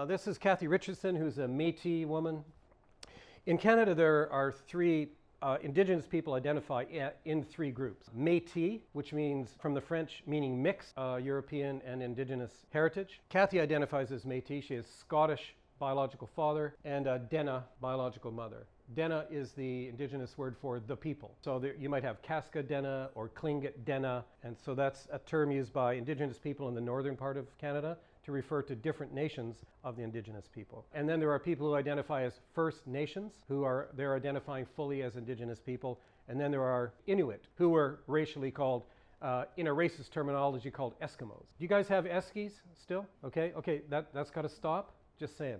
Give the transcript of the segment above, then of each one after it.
This is Kathy Richardson, who's a Métis woman. In Canada, there are three Indigenous people identify in three groups. Métis, which means from the French meaning mixed, European and Indigenous heritage. Kathy identifies as Métis. She has Scottish biological father and a Dena biological mother. Dena is the Indigenous word for the people. So there, you might have Kaska Dena or Tlingit Dena, and so that's a term used by Indigenous people in the northern part of Canada to refer to different nations of the Indigenous people. And then there are people who identify as First Nations, they're identifying fully as Indigenous people. And then there are Inuit, who were racially called, in a racist terminology, called Eskimos. Do you guys have Eskies still? Okay, that's got to stop. Just saying.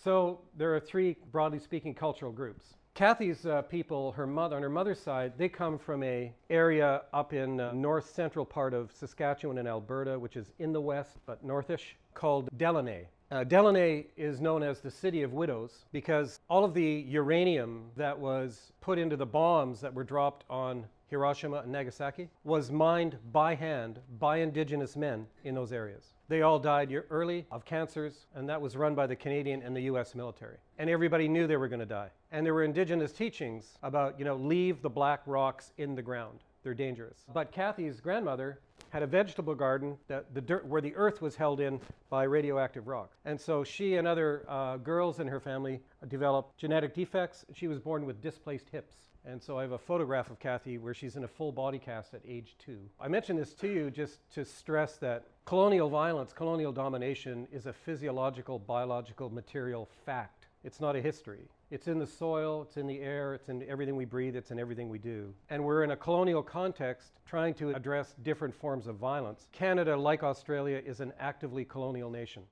So there are three, broadly speaking, cultural groups. Kathy's people, on her mother's side, they come from an area up in north central part of Saskatchewan and Alberta, which is in the west, but northish, called Delaunay. Delaunay is known as the City of Widows because all of the uranium that was put into the bombs that were dropped on Hiroshima and Nagasaki was mined by hand by Indigenous men in those areas. They all died early of cancers, and that was run by the Canadian and the US military. And everybody knew they were going to die. And there were Indigenous teachings about, leave the black rocks in the ground. They're dangerous. But Kathy's grandmother had a vegetable garden where the earth was held in by radioactive rock. And so she and other girls in her family developed genetic defects. She was born with displaced hips. And so I have a photograph of Kathy where she's in a full body cast at age 2. I mention this to you just to stress that colonial violence, colonial domination is a physiological, biological, material fact. It's not a history. It's in the soil, it's in the air, it's in everything we breathe, it's in everything we do. And we're in a colonial context trying to address different forms of violence. Canada, like Australia, is an actively colonial nation.